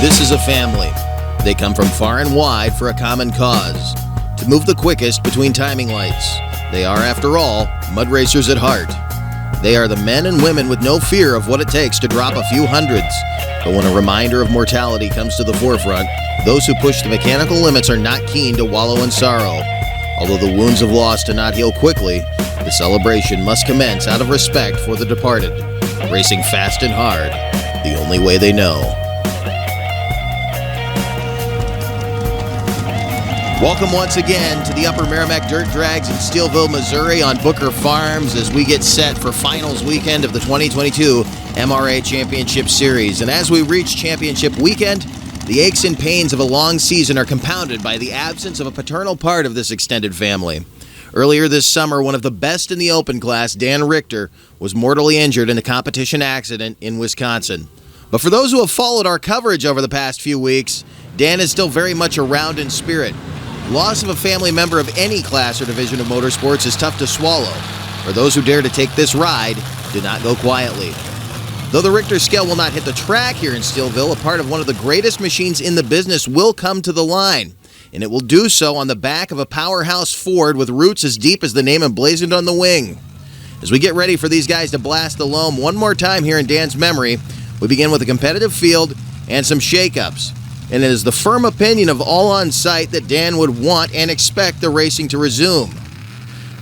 This is a family. They come from far and wide for a common cause, to move the quickest between timing lights. They are, after all, mud racers at heart. They are the men and women with no fear of what it takes to drop a few hundreds. But when a reminder of mortality comes to the forefront, those who push the mechanical limits are not keen to wallow in sorrow. Although the wounds of loss do not heal quickly, the celebration must commence out of respect for the departed, racing fast and hard, the only way they know. Welcome once again to the Upper Merrimack Dirt Drags in Steelville, Missouri on Booker Farms as we get set for finals weekend of the 2022 MRA Championship Series. And as we reach championship weekend, the aches and pains of a long season are compounded by the absence of a paternal part of this extended family. Earlier this summer, one of the best in the open class, Dan Richter, was mortally injured in a competition accident in Wisconsin. But for those who have followed our coverage over the past few weeks, Dan is still very much around in spirit. Loss of a family member of any class or division of motorsports is tough to swallow. For those who dare to take this ride, do not go quietly. Though the Richter scale will not hit the track here in Steelville, a part of one of the greatest machines in the business will come to the line. And it will do so on the back of a powerhouse Ford with roots as deep as the name emblazoned on the wing. As we get ready for these guys to blast the loam one more time here in Dan's memory, we begin with a competitive field and some shakeups. And it is the firm opinion of all on site that Dan would want and expect the racing to resume.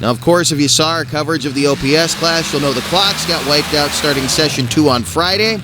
Now, of course, if you saw our coverage of the OPS class, you'll know the clocks got wiped out starting session 2 on Friday.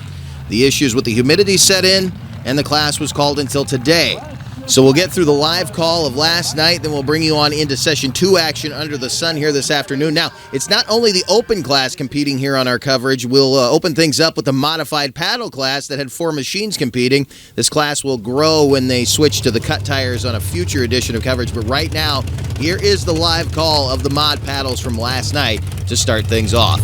The issues with the humidity set in, and the class was called until today. So we'll get through the live call of last night, then we'll bring you on into Session 2 action under the sun here this afternoon. Now, it's not only the open class competing here on our coverage. We'll open things up with the modified paddle class that had 4 machines competing. This class will grow when they switch to the cut tires on a future edition of coverage. But right now, here is the live call of the mod paddles from last night to start things off.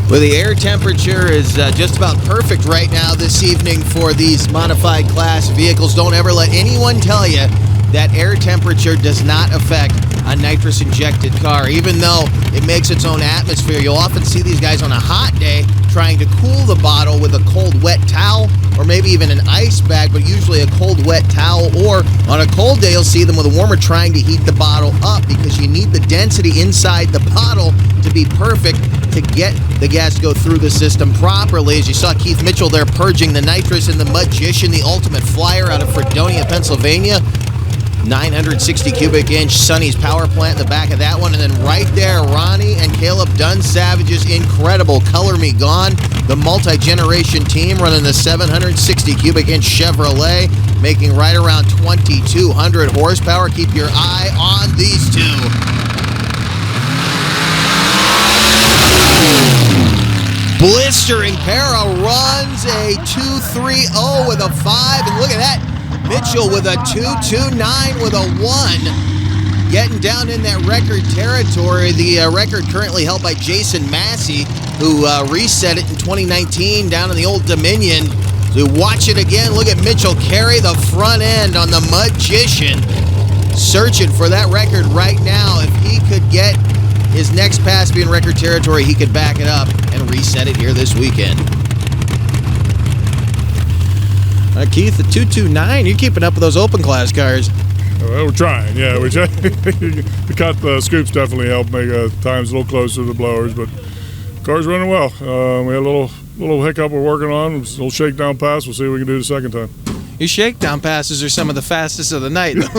Well, the air temperature is just about perfect right now this evening for these modified class vehicles. Don't ever let anyone tell you that air temperature does not affect a nitrous-injected car. Even though it makes its own atmosphere, you'll often see these guys on a hot day trying to cool the bottle with a cold, wet towel or maybe even an ice bag, but usually a cold, wet towel. Or on a cold day, you'll see them with a warmer trying to heat the bottle up because you need the density inside the bottle to be perfect to get the gas to go through the system properly. As you saw Keith Mitchell there purging the nitrous in the Magician, the ultimate flyer out of Fredonia, Pennsylvania. 960 cubic inch Sonny's power plant in the back of that one. And then right there, Ronnie and Caleb Dunn Savage's incredible Color Me Gone. The multi-generation team running the 760 cubic inch Chevrolet, making right around 2,200 horsepower. Keep your eye on these two. Blistering Para runs a 2.30 with a 5, and look at that, Mitchell with a 2.29 with a 1, getting down in that record territory. The record currently held by Jason Massey, who reset it in 2019 down in the Old Dominion. So watch it again. Look at Mitchell carry the front end on the Magician, searching for that record right now. If he could get his next pass be in record territory, he could back it up and reset it here this weekend. Keith, the 2.29, you're keeping up with those open class cars. Well, we're trying, yeah. The cut scoops definitely help make times a little closer to the blowers, but the car's running well. We had a little hiccup we're working on, a little shakedown pass. We'll see what we can do the second time. Your shakedown passes are some of the fastest of the night, though.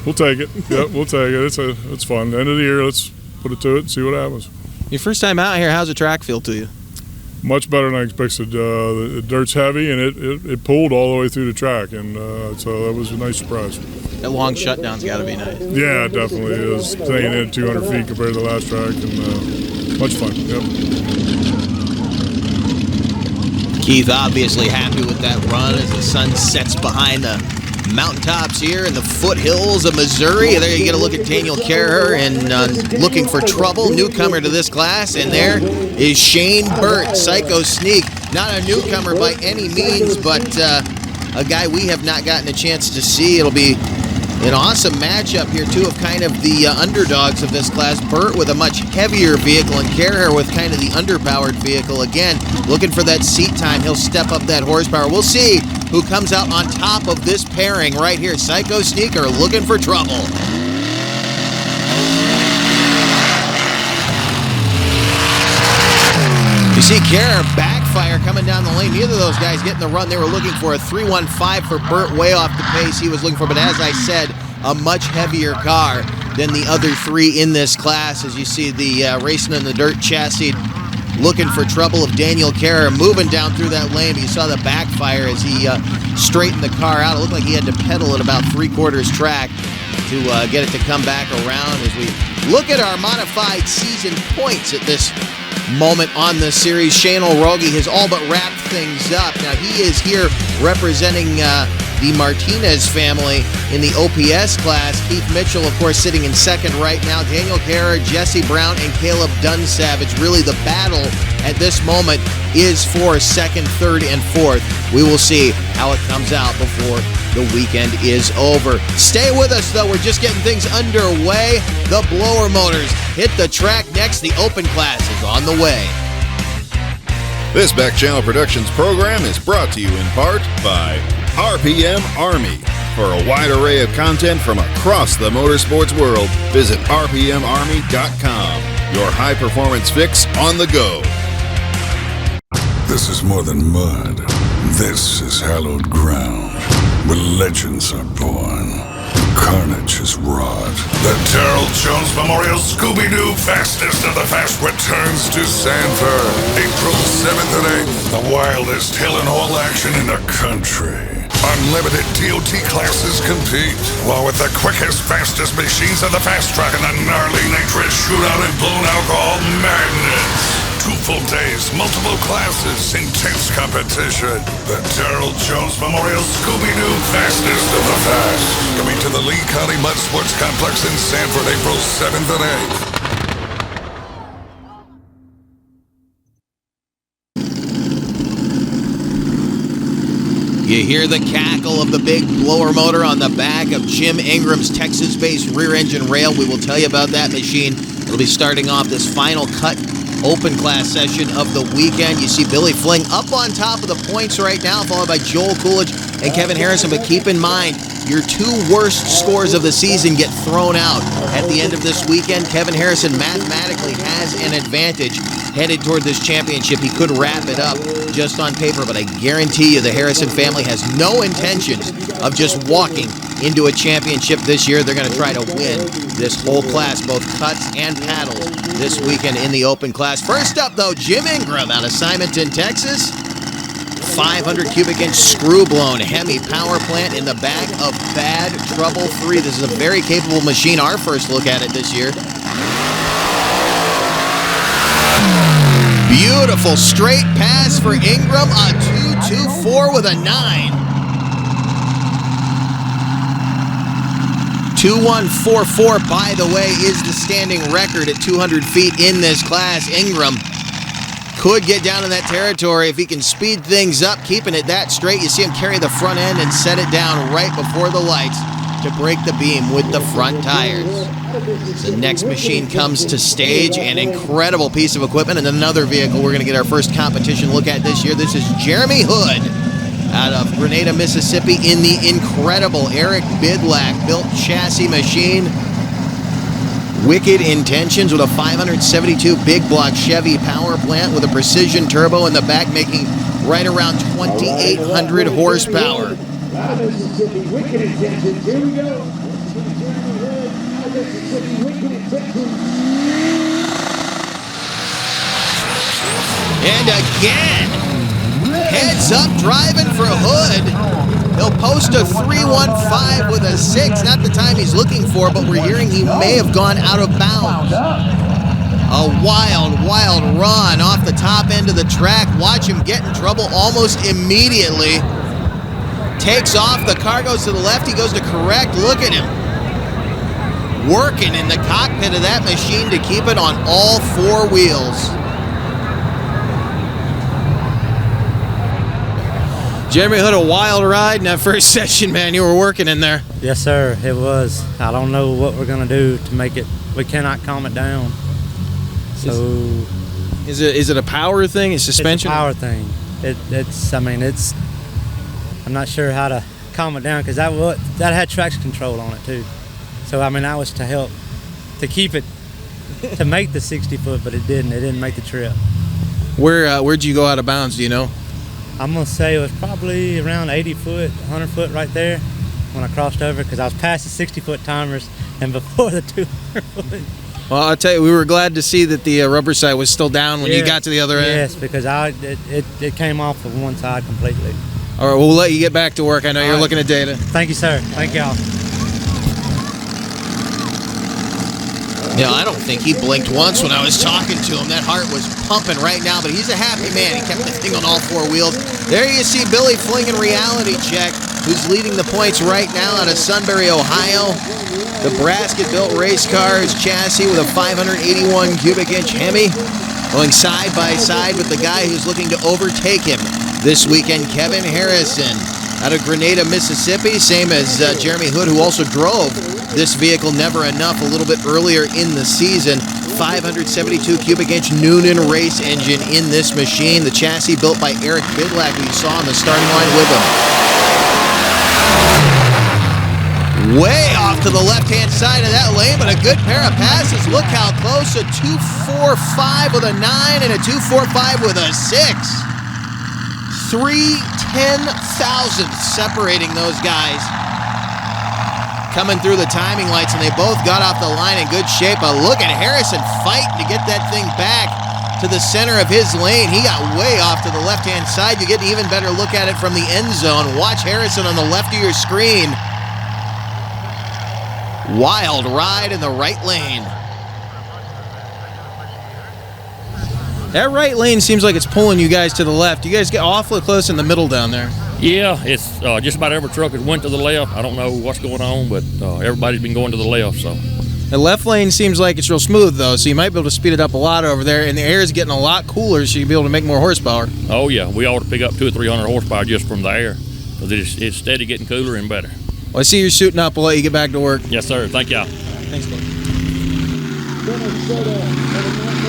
We'll take it. Yep, we'll take it. It's fun. End of the year, let's put it to it and see what happens. Your first time out here, how's the track feel to you? Much better than I expected. The dirt's heavy, and it pulled all the way through the track, and so that was a nice surprise. That long shutdown's got to be nice. Yeah, it definitely is. Staying in 200 feet compared to the last track, and much fun. Yep. Keith obviously happy with that run as the sun sets behind the mountaintops here in the foothills of Missouri. There you get a look at Daniel Carrer and Looking for Trouble, newcomer to this class. And there is Shane Burt, Psycho Sneak. Not a newcomer by any means, but a guy we have not gotten a chance to see. It'll be An awesome matchup here, too, of kind of the underdogs of this class. Burt with a much heavier vehicle and Carher with kind of the underpowered vehicle. Again, looking for that seat time. He'll step up that horsepower. We'll see who comes out on top of this pairing right here. Psycho Sneaker looking for trouble. You see Carher backfire coming down the lane. Neither of those guys getting the run they were looking for. A 3.15 for Burt, way off the pace he was looking for. But as I said, a much heavier car than the other three in this class. As you see the racing in the dirt chassis looking for trouble of Daniel Carher moving down through that lane. But you saw the backfire as he straightened the car out. It looked like he had to pedal at about 3/4 track to get it to come back around. As we look at our modified season points at this moment on the series, Shane O'Rogie has all but wrapped things up. Now he is here representing the Martinez family in the OPS class. Keith Mitchell, of course, sitting in second right now. Daniel Carher, Jesse Brown, and Caleb Dunsavage. Really the battle at this moment is for second, third, and fourth. We will see how it comes out before the weekend is over. Stay with us, though. We're just getting things underway. The blower motors hit the track next. The open class is on the way. This Back Channel Productions program is brought to you in part by RPM Army. For a wide array of content from across the motorsports world, visit rpmarmy.com. Your high-performance fix on the go. This is more than mud. This is hallowed ground, where legends are born. Carnage is wrought. The Terrell Jones Memorial Scooby-Doo Fastest of the Fast returns to Sanford, April 7th and 8th. The wildest hill and hole action in the country. Unlimited DOT classes compete, along with the quickest, fastest machines of the fast track and the gnarly nitrous shootout and blown alcohol madness. 2 full days, multiple classes, intense competition. The Terrell Jones Memorial Scooby-Doo Fastest of the Fast. Coming to the Lee County Mud Sports Complex in Sanford, April 7th and 8th. You hear the cackle of the big blower motor on the back of Jim Ingram's Texas-based rear-engine rail. We will tell you about that machine. It'll be starting off this final cut open class session of the weekend. You see Billy Fling up on top of the points right now, followed by Joel Coolidge and Kevin Harrison. But keep in mind, your 2 worst scores of the season get thrown out at the end of this weekend. Kevin Harrison mathematically has an advantage headed toward this championship. He could wrap it up just on paper, but I guarantee you the Harrison family has no intentions of just walking into a championship this year. They're going to try to win this whole class, both cuts and paddles, this weekend in the open class. First up, though, Jim Ingram out of Simonton, Texas. 500 cubic inch screw-blown Hemi power plant in the back of Bad Trouble 3. This is a very capable machine. Our first look at it this year. Beautiful straight pass for Ingram. A 2.24 with a 9. 2.144, by the way, is the standing record at 200 feet in this class. Ingram could get down in that territory if he can speed things up, keeping it that straight. You see him carry the front end and set it down right before the lights to break the beam with the front tires. The next machine comes to stage, an incredible piece of equipment, and another vehicle we're going to get our first competition look at this year. This is Jeremy Hood out of Grenada, Mississippi, in the incredible Eric Bidlack built chassis machine. Wicked Intentions with a 572 big block Chevy power plant with a precision turbo in the back, making right around 2,800 horsepower. Wicked Intentions, here we go. And again, heads up driving for Hood. He'll post a 3.15 with a 6. Not the time he's looking for, but we're hearing he may have gone out of bounds. A wild, wild run off the top end of the track. Watch him get in trouble almost immediately. Takes off, the car goes to the left, he goes to correct. Look at him. Working in the cockpit of that machine to keep it on all 4 wheels. Jeremy Hood, a wild ride in that first session, man. You were working in there. Yes, sir. It was. I don't know what we're going to do to make it. We cannot calm it down. So, is it a power thing? Is suspension? It's a power thing. It's. I'm not sure how to calm it down because that had traction control on it too. So I mean, that was to help to keep it to make the 60 foot, but it didn't. It didn't make the trip. Where'd you go out of bounds? Do you know? I'm gonna say it was probably around 80 foot, 100 foot right there when I crossed over because I was past the 60 foot timers and before the 200 foot. Well, I'll tell you, we were glad to see that the rubber side was still down when you got to the other end. Yes, because it came off of one side completely. All right, we'll let you get back to work. I know you're looking at data. Thank you, sir. Thank y'all. Yeah, I don't think he blinked once when I was talking to him. That heart was pumping right now, but he's a happy man. He kept the thing on all four wheels. There you see Billy flinging reality check, who's leading the points right now out of Sunbury, Ohio. The Brasket-built race car's chassis with a 581 cubic inch Hemi, going side by side with the guy who's looking to overtake him this weekend, Kevin Harrison, out of Grenada, Mississippi, same as Jeremy Hood, who also drove this vehicle Never Enough a little bit earlier in the season. 572 cubic inch Noonan race engine in this machine. The chassis built by Eric Bidlack, who you saw on the starting line with him. Way off to the left-hand side of that lane, but a good pair of passes. Look how close, a 2.45 with a 9 and a 2.45 with a 6. 3/10,000 separating those guys. Coming through the timing lights, and they both got off the line in good shape. But look at Harrison fighting to get that thing back to the center of his lane. He got way off to the left-hand side. You get an even better look at it from the end zone. Watch Harrison on the left of your screen. Wild ride in the right lane. That right lane seems like it's pulling you guys to the left. You guys get awfully close in the middle down there. Yeah, it's just about every truck has went to the left. I don't know what's going on, but everybody's been going to the left. So the left lane seems like it's real smooth, though, so you might be able to speed it up a lot over there, and the air is getting a lot cooler, so you'll be able to make more horsepower. Oh, yeah, we ought to pick up 200 or 300 horsepower just from the air, because it's steady getting cooler and better. Well, I see you're suiting up. We'll let you get back to work. Yes, sir. Thank y'all. Thanks, Dave.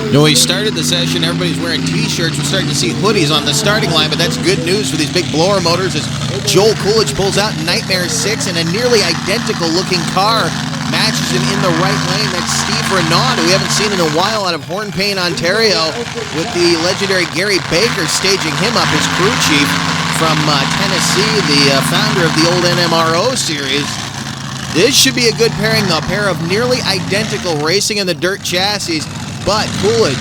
You know, we started the session, everybody's wearing T-shirts. We're starting to see hoodies on the starting line, but that's good news for these big blower motors as Joel Coolidge pulls out Nightmare 6 in a nearly identical-looking car. Matches him in the right lane. That's Steve Renaud, who we haven't seen in a while out of Hornpain, Ontario, with the legendary Gary Baker staging him up as crew chief from Tennessee, the founder of the old NMRO series. This should be a good pairing, though. A pair of nearly identical racing in the dirt chassis, but Coolidge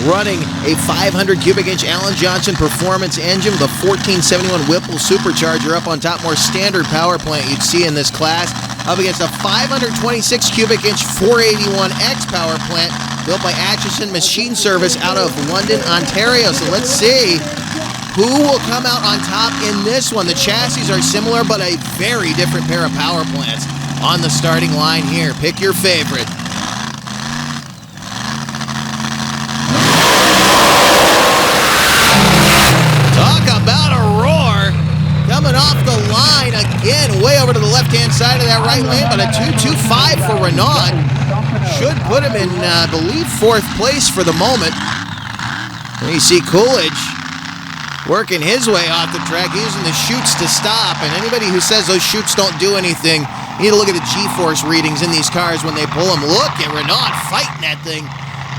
running a 500 cubic inch Alan Johnson performance engine with a 1471 Whipple supercharger up on top, more standard power plant you'd see in this class, up against a 526 cubic inch 481X power plant built by Atchison Machine Service out of London, Ontario. So let's see who will come out on top in this one. The chassis are similar, but a very different pair of power plants on the starting line here. Pick your favorite. Talk about a roar. Coming off the line again, way over to the left-hand side of that right lane, but a 2.25 for Renaud. Should put him in, I believe, 4th place for the moment. And you see Coolidge working his way off the track, using the chutes to stop. And anybody who says those chutes don't do anything, you need to look at the G-force readings in these cars when they pull them. Look at Renaud fighting that thing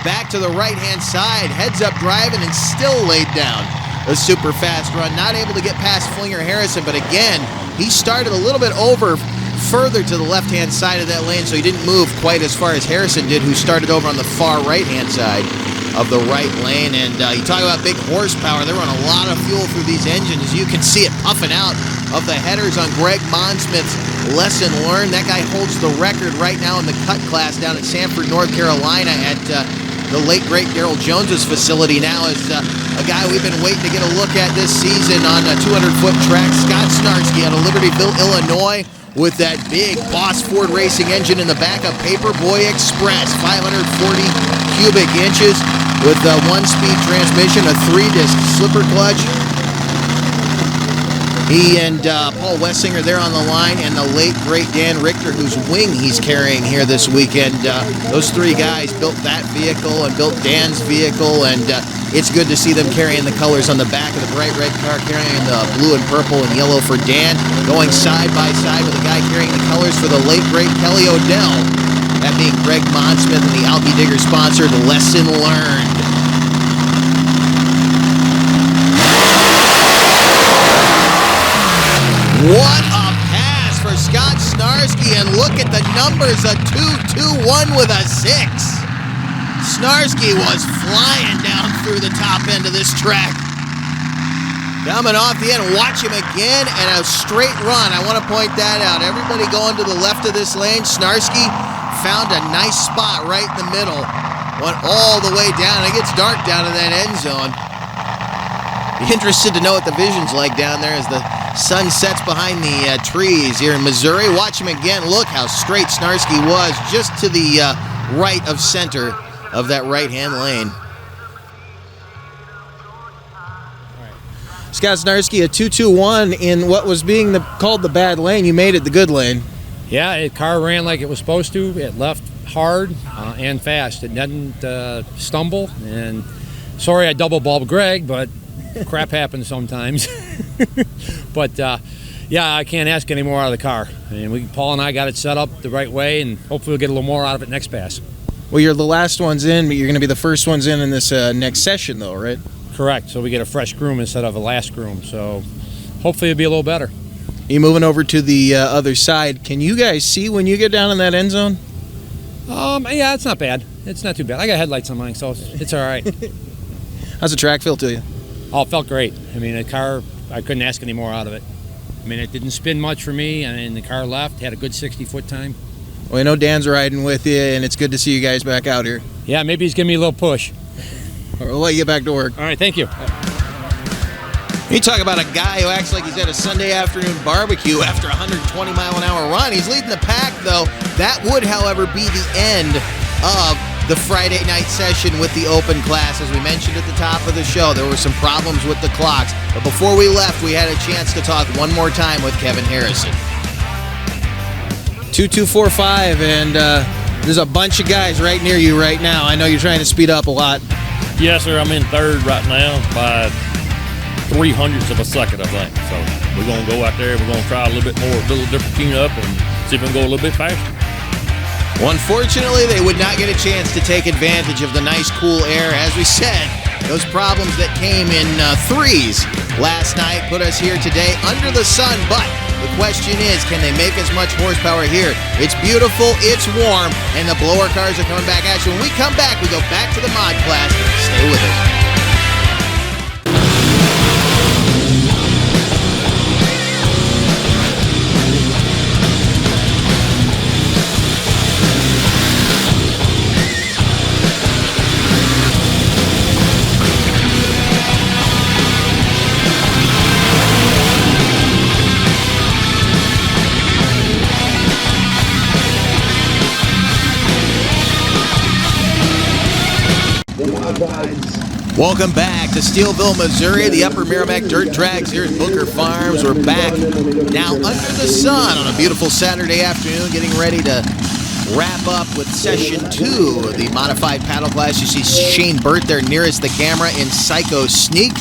back to the right-hand side, heads up driving and still laid down. A super fast run, not able to get past Flinger Harrison, but again, he started a little bit over further to the left-hand side of that lane, so he didn't move quite as far as Harrison did, who started over on the far right-hand side of the right lane. And you talk about big horsepower, they run a lot of fuel through these engines. You can see it puffing out of the headers on Greg Monsmith's lesson learned. That guy holds the record right now in the cut class down at Sanford, North Carolina at the late, great Daryl Jones's facility. Now is a guy we've been waiting to get a look at this season on a 200-foot track, Scott Snarsky out of Libertyville, Illinois, with that big Boss Ford racing engine in the back of Paperboy Express, 540 cubic inches with a 1-speed transmission, a 3-disc slipper clutch. He and Paul Wessinger there on the line, and the late, great Dan Richter, whose wing he's carrying here this weekend. Those three guys built that vehicle and built Dan's vehicle, and it's good to see them carrying the colors on the back of the bright red car, carrying the blue and purple and yellow for Dan, going side by side with the guy carrying the colors for the late, great Kelly Odell. That being Greg Monsmith and the Alki Digger sponsored Lesson Learned. What a pass for Scott Snarsky, and look at the numbers, a 2-2-1 with a 6. Snarsky was flying down through the top end of this track. Coming off the end, watch him again, and a straight run. I want to point that out. Everybody going to the left of this lane. Snarsky found a nice spot right in the middle. Went all the way down. It gets dark down in that end zone. Be interested to know what the vision's like down there as the sun sets behind the trees here in Missouri. Watch him again. Look how straight Snarsky was, just to the right of center of that right-hand lane. Scott Snarsky, a 2-2-1 in what was being called the bad lane. You made it the good lane. Yeah, the car ran like it was supposed to. It left hard and fast. It didn't stumble. And sorry I double bulbed Greg, but crap happens sometimes. But yeah, I can't ask any more out of the car. I mean, Paul and I got it set up the right way, and hopefully we'll get a little more out of it next pass. Well, you're the last ones in, but you're going to be the first ones in this next session, though, right? Correct. So we get a fresh groom instead of a last groom. So hopefully it'll be a little better. You moving over to the other side. Can you guys see when you get down in that end zone? Yeah, it's not bad. It's not too bad. I got headlights on mine, so it's all right. How's the track feel to you? Oh, it felt great. I mean, the car, I couldn't ask any more out of it. I mean, it didn't spin much for me, and the car left, had a good 60-foot time. Well, I know Dan's riding with you, and it's good to see you guys back out here. Yeah, maybe he's giving me a little push. We'll let you get back to work. All right, thank you. You talk about a guy who acts like he's at a Sunday afternoon barbecue after a 120-mile-an-hour run. He's leading the pack, though. That would, however, be the end of the Friday night session with the open class. As we mentioned at the top of the show, there were some problems with the clocks. But before we left, we had a chance to talk one more time with Kevin Harrison. 2245, and there's a bunch of guys right near you right now. I know you're trying to speed up a lot. Yes, sir. I'm in third right now by 0.03 of a second, I think. So we're going to go out there. We're going to try a little bit more, a little different tune-up, and see if we can go a little bit faster. Well, unfortunately, they would not get a chance to take advantage of the nice, cool air. As we said, those problems that came in threes last night put us here today under the sun. But the question is, can they make as much horsepower here? It's beautiful, it's warm, and the blower cars are coming back at you. When we come back, we go back to the mod class. Stay with us. Welcome back to Steelville, Missouri, the Upper Merrimack Dirt Drags here at Booker Farms. We're back now under the sun on a beautiful Saturday afternoon, getting ready to wrap up with Session 2 of the Modified Paddle Class. You see Shane Burt there nearest the camera in Psycho Sneak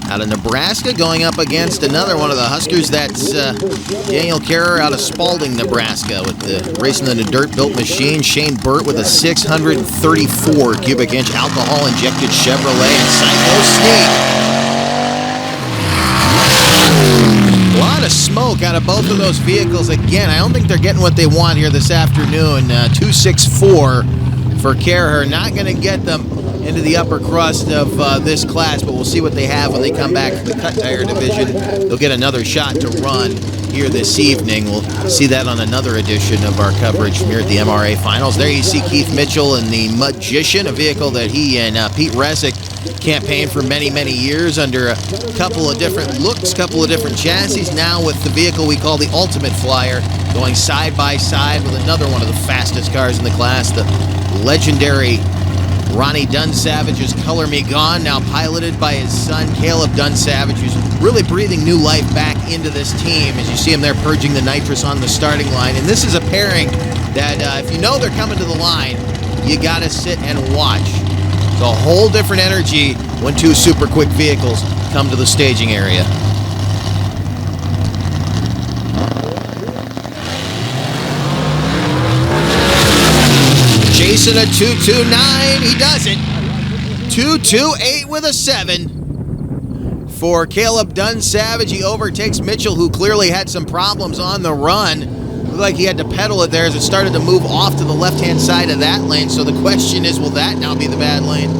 out of Nebraska, going up against another one of the Huskers. That's Daniel Carrer out of Spalding, Nebraska, with the racing in a dirt-built machine. Shane Burt with a 634 cubic inch alcohol-injected Chevrolet and Psycho Sneak. A lot of smoke out of both of those vehicles. Again, I don't think they're getting what they want here this afternoon. 264 for Carrer. Not going to get them into the upper crust of this class, but we'll see what they have when they come back to the cut tire division. They'll get another shot to run here this evening. We'll see that on another edition of our coverage from here at the MRA Finals. There you see Keith Mitchell in the Magician, a vehicle that he and Pete Resick campaigned for many, many years under a couple of different looks, couple of different chassis. Now with the vehicle we call the Ultimate Flyer, going side by side with another one of the fastest cars in the class, the legendary Ronnie Dunsavage's Color Me Gone, now piloted by his son, Caleb Dunsavage, who's really breathing new life back into this team as you see him there purging the nitrous on the starting line. And this is a pairing that if you know they're coming to the line, you got to sit and watch. It's a whole different energy when two super quick vehicles come to the staging area. Chasing a 2.29, he does it. 2.28 with a 7 for Caleb Dunsavage. He overtakes Mitchell, who clearly had some problems on the run. Looked like he had to pedal it there as it started to move off to the left-hand side of that lane. So the question is, will that now be the bad lane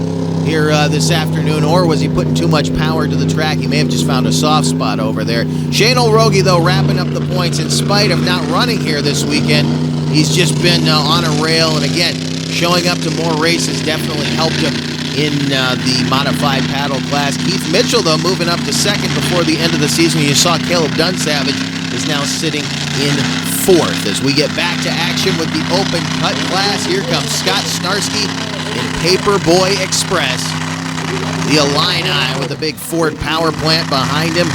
here this afternoon, or was he putting too much power to the track? He may have just found a soft spot over there. Shane O'Rogie, though, wrapping up the points in spite of not running here this weekend. He's just been on a rail, and again, showing up to more races definitely helped him in the modified paddle class. Keith Mitchell, though, moving up to second before the end of the season. You saw Caleb Dunsavage is now sitting in fourth. As we get back to action with the open cut class, here comes Scott Snarsky in Paperboy Express. The Illini with a big Ford power plant behind him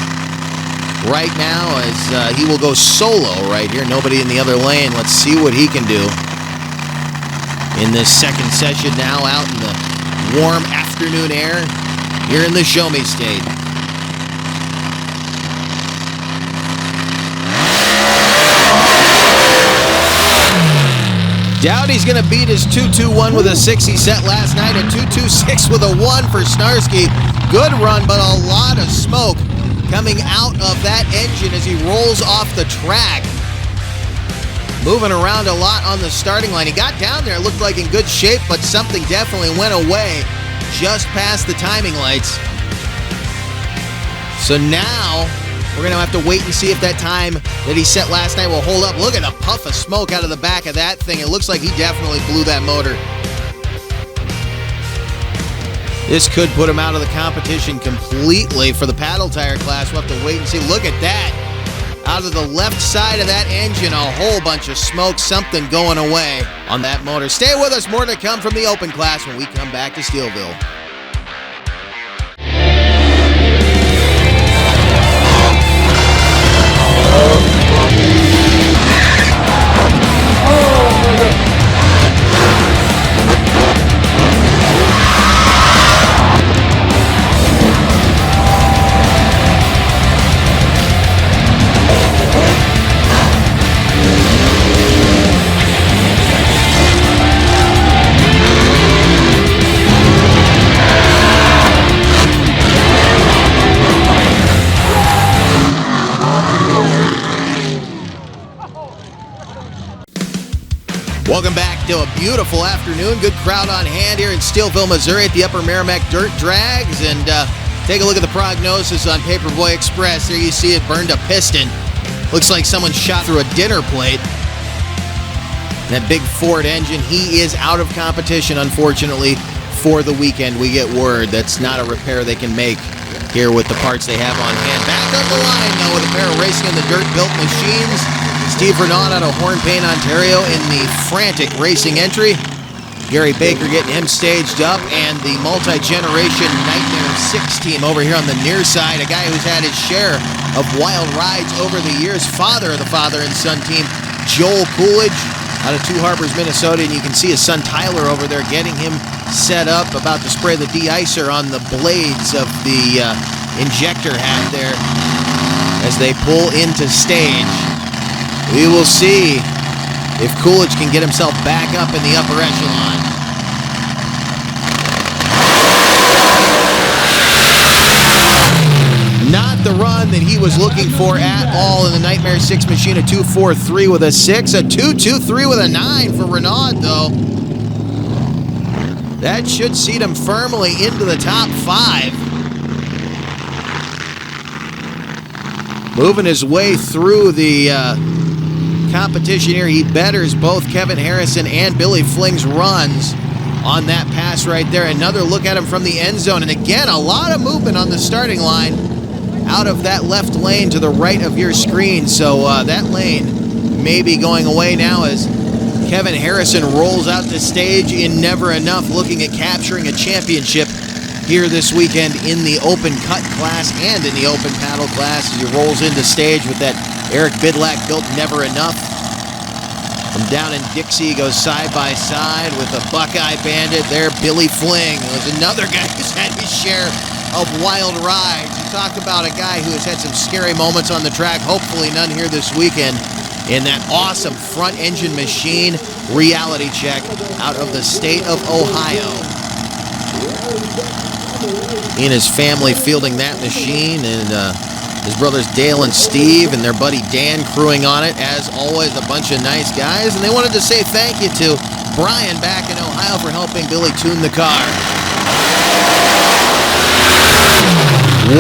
right now as he will go solo right here. Nobody in the other lane. Let's see what he can do in this second session now out in the warm afternoon air here in the Show Me State. Dowdy's going to beat his 2.21 with a 6 he set last night. A 2.26 with a 1 for Snarsky. Good run, but a lot of smoke coming out of that engine as he rolls off the track. Moving around a lot on the starting line. He got down there, looked like in good shape, but something definitely went away just past the timing lights. So now we're going to have to wait and see if that time that he set last night will hold up. Look at the puff of smoke out of the back of that thing. It looks like he definitely blew that motor. This could put him out of the competition completely for the paddle tire class. We'll have to wait and see. Look at that. Out of the left side of that engine, a whole bunch of smoke, something going away on that motor. Stay with us, more to come from the open class when we come back to Steelville. Welcome back to a beautiful afternoon. Good crowd on hand here in Steelville, Missouri at the Upper Merrimack Dirt Drags. And take a look at the prognosis on Paperboy Express. There you see it burned a piston. Looks like someone shot through a dinner plate. That big Ford engine, he is out of competition, unfortunately, for the weekend. We get word that's not a repair they can make here with the parts they have on hand. Back up the line, though, with a pair of Racing in the Dirt-built machines. Steve Renaud out of Hornpain, Ontario in the Frantic Racing entry. Gary Baker getting him staged up, and the multi-generation Nightmare 6 team over here on the near side. A guy who's had his share of wild rides over the years. Father of the father and son team, Joel Coolidge out of Two Harbors, Minnesota. And you can see his son Tyler over there getting him set up, about to spray the de-icer on the blades of the injector hat there as they pull into stage. We will see if Coolidge can get himself back up in the upper echelon. Not the run that he was looking for at all in the Nightmare 6 machine. A 2.43 with a 6. A 2.23 with a 9 for Renaud, though. That should seat him firmly into the top 5. Moving his way through the competition here. He betters both Kevin Harrison and Billy Fling's runs on that pass right there. Another look at him from the end zone. And again, a lot of movement on the starting line out of that left lane to the right of your screen. So that lane may be going away now as Kevin Harrison rolls out the stage in Never Enough, looking at capturing a championship here this weekend in the open cut class and in the open paddle class as he rolls into stage with that Eric Bidlack built Never Enough. From down in Dixie, goes side by side with a Buckeye Bandit there. Billy Fling was another guy who's had his share of wild rides. You talk about a guy who has had some scary moments on the track, hopefully none here this weekend, in that awesome front engine machine reality check out of the state of Ohio. He and his family fielding that machine, and his brothers Dale and Steve and their buddy Dan crewing on it. As always, a bunch of nice guys, and they wanted to say thank you to Brian back in Ohio for helping Billy tune the car.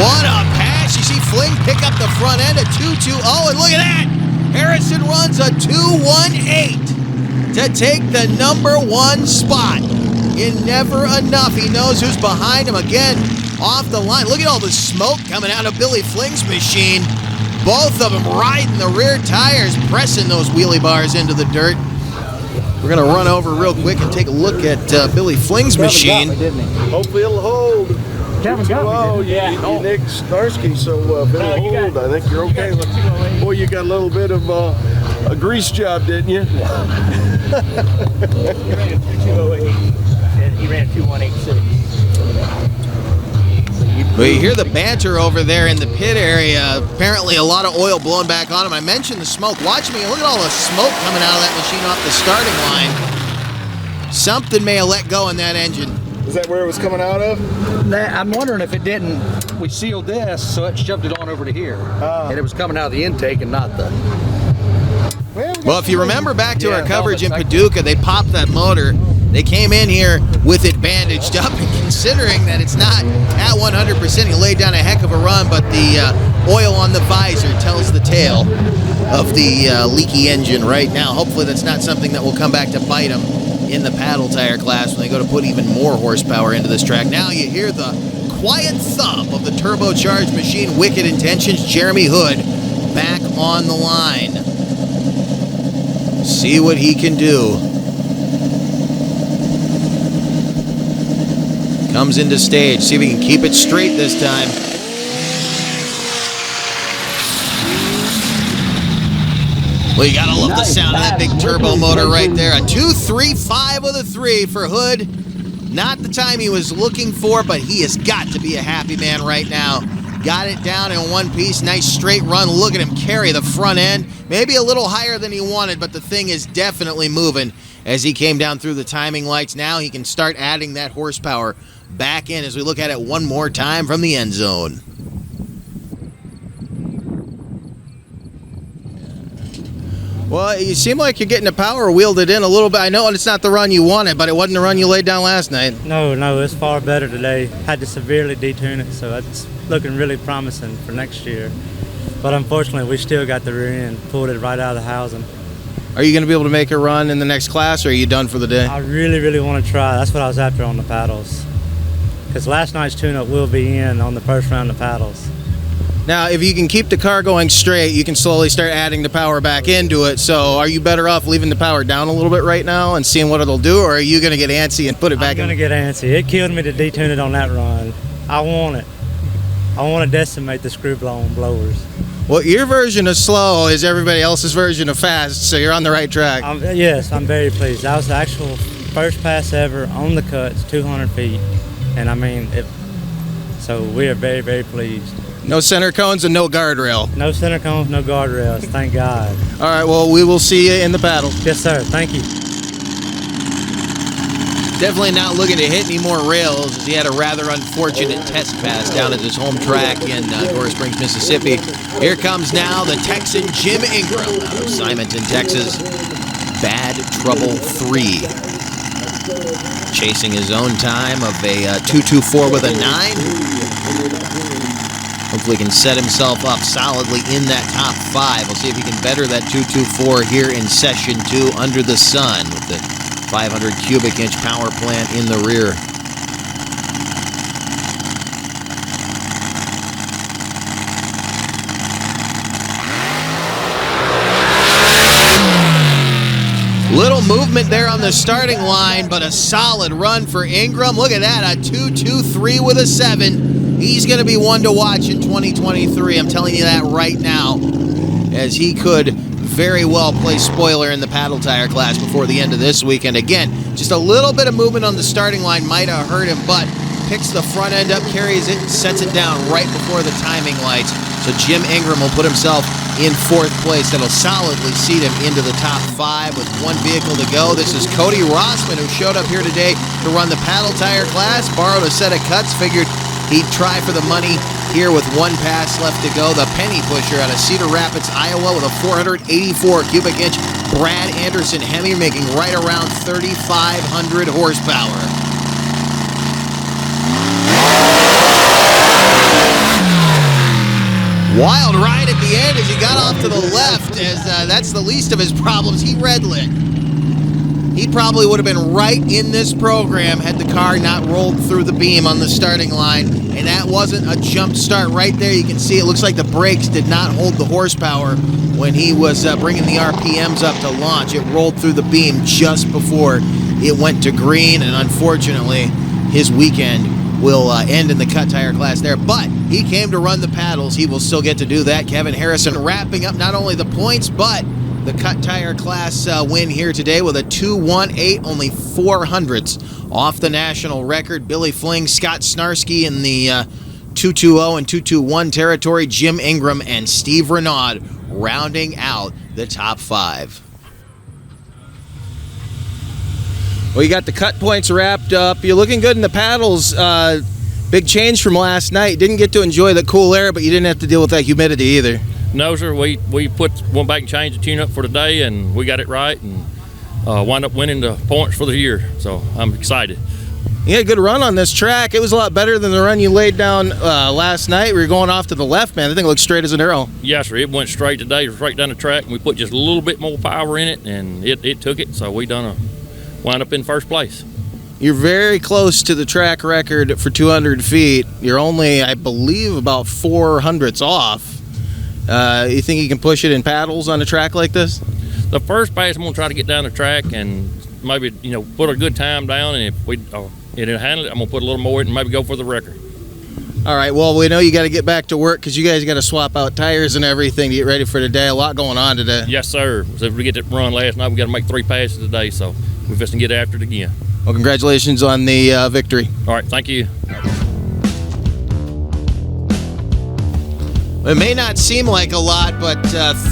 What a pass! You see Fling pick up the front end at 2.20, and look at that! Harrison runs a 2.18 to take the number 1 spot in Never Enough. He knows who's behind him again off the line. Look at all the smoke coming out of Billy Fling's machine. Both of them riding the rear tires, pressing those wheelie bars into the dirt. We're going to run over real quick and take a look at Billy Fling's machine. Hopefully it'll hold. Well, you Nick Starsky, so Billy hold. I think you're okay. Boy, you got a little bit of a grease job, didn't you? He ran 2.186. Well, you hear the banter over there in the pit area. Apparently a lot of oil blowing back on him. I mentioned the smoke. Watch me. Look at all the smoke coming out of that machine off the starting line. Something may have let go in that engine. Is that where it was coming out of? I'm wondering if it didn't. We sealed this, so it shoved it on over to here. And it was coming out of the intake and not the... Well, if you remember back to our coverage in Paducah, they popped that motor. They came in here with it bandaged up, and considering that it's not at 100%, he laid down a heck of a run, but the oil on the visor tells the tale of the leaky engine right now. Hopefully that's not something that will come back to bite him in the paddle tire class when they go to put even more horsepower into this track. Now you hear the quiet thump of the turbocharged machine, Wicked Intentions. Jeremy Hood back on the line. See what he can do. Comes into stage. See if he can keep it straight this time. Well, you gotta love the sound of that big turbo motor right there. A 2.35 with a 3 for Hood. Not the time he was looking for, but he has got to be a happy man right now. Got it down in one piece. Nice straight run. Look at him carry the front end. Maybe a little higher than he wanted, but the thing is definitely moving as he came down through the timing lights. Now he can start adding that horsepower back in as we look at it one more time from the end zone. Well, you seem like you're getting the power wheeled it in a little bit. I know it's not the run you wanted, but it wasn't the run you laid down last night. No, it's far better today. Had to severely detune it, so it's looking really promising for next year. But unfortunately, we still got the rear end, pulled it right out of the housing. Are you going to be able to make a run in the next class, or are you done for the day? I really, really want to try. That's what I was after on the paddles. Because last night's tune-up will be in on the first round of paddles. Now, if you can keep the car going straight, you can slowly start adding the power back into it. So are you better off leaving the power down a little bit right now and seeing what it'll do, or are you going to get antsy and put it back in? I'm going to get antsy. It killed me to detune it on that run. I want it. I want to decimate the screw-blown blowers. Well, your version of slow is everybody else's version of fast, so you're on the right track. Yes, I'm very pleased. That was the actual first pass ever on the cuts, 200 feet. And I mean, so we are very, very pleased. No center cones and no guardrail. No center cones, no guardrails, thank God. All right, well, we will see you in the paddle. Yes, sir, thank you. Definitely not looking to hit any more rails, as he had a rather unfortunate test pass down at his home track in Gore Springs, Mississippi. Here comes now the Texan Jim Ingram out of Simonton, Texas. Bad Trouble 3. Chasing his own time of a 2.24 with a 9. Hopefully he can set himself up solidly in that top 5. We'll see if he can better that 2.24 here in session 2 under the sun with the 500 cubic inch power plant in the rear. Little movement there on the starting line, but a solid run for Ingram. Look at that, a 2-2-3 with a 7. He's going to be one to watch in 2023. I'm telling you that right now, as he could very well play spoiler in the paddle tire class before the end of this weekend. Again, just a little bit of movement on the starting line might have hurt him, but picks the front end up, carries it, sets it down right before the timing lights. So Jim Ingram will put himself in 4th place. That'll solidly seat him into the top 5 with one vehicle to go. This is Cody Rossman, who showed up here today to run the paddle tire class, borrowed a set of cuts, figured he'd try for the money here with one pass left to go. The penny pusher out of Cedar Rapids, Iowa, with a 484 cubic inch Brad Anderson Hemi, making right around 3,500 horsepower. Wild ride at the end as he got off to the left, as that's the least of his problems. He red lit. He probably would have been right in this program had the car not rolled through the beam on the starting line. And that wasn't a jump start right there. You can see it looks like the brakes did not hold the horsepower when he was bringing the RPMs up to launch. It rolled through the beam just before it went to green, and unfortunately, his weekend will end in the cut tire class there. But he came to run the paddles. He will still get to do that. Kevin Harrison wrapping up not only the points, but the cut tire class win here today with a 2-1-8, only 400ths off the national record. Billy Fling, Scott Snarsky in the 2-2-0 and 2-2-1 territory. Jim Ingram and Steve Renaud rounding out the top 5. Well, you got the cut points wrapped up. You're looking good in the paddles. Big change from last night. Didn't get to enjoy the cool air, but you didn't have to deal with that humidity either. No, sir. We went back and changed the tune-up for today, and we got it right, and wound up winning the points for the year. So I'm excited. You had a good run on this track. It was a lot better than the run you laid down last night. We were going off to the left, man. The thing looked straight as an arrow. Yes, sir. It went straight today, straight down the track, and we put just a little bit more power in it, and it took it. So we wound up in first place. You're very close to the track record for 200 feet. You're only, I believe, about 400ths off. You think you can push it in paddles on a track like this? The first pass, I'm going to try to get down the track and maybe, put a good time down. And if we it'll handle it, I'm going to put a little more in and maybe go for the record. All right, well, we know you got to get back to work because you guys got to swap out tires and everything to get ready for today. A lot going on today. Yes, sir. So if we get that run last night, we got to make 3 passes today, so we're just going to get after it again. Well, congratulations on the victory. All right, thank you. It may not seem like a lot, but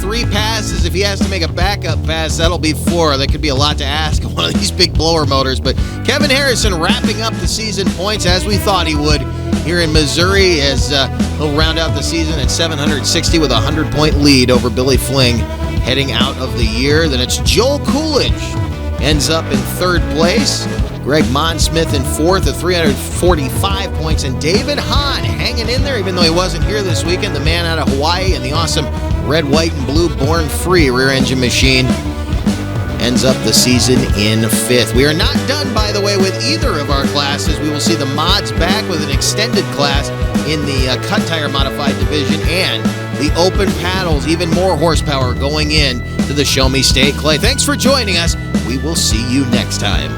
3 passes, if he has to make a backup pass, that'll be 4. That could be a lot to ask of one of these big blower motors. But Kevin Harrison wrapping up the season points as we thought he would here in Missouri, as he'll round out the season at 760 with a 100-point lead over Billy Fling heading out of the year. Then it's Joel Coolidge ends up in 3rd place. Greg Monsmith in 4th at 345 points. And David Hahn hanging in there, even though he wasn't here this weekend. The man out of Hawaii and the awesome red, white, and blue Born Free rear-engine machine ends up the season in 5th. We are not done, by the way, with either of our classes. We will see the mods back with an extended class in the cut tire modified division, and the open paddles, even more horsepower going in to the Show Me State Clay. Thanks for joining us. We will see you next time.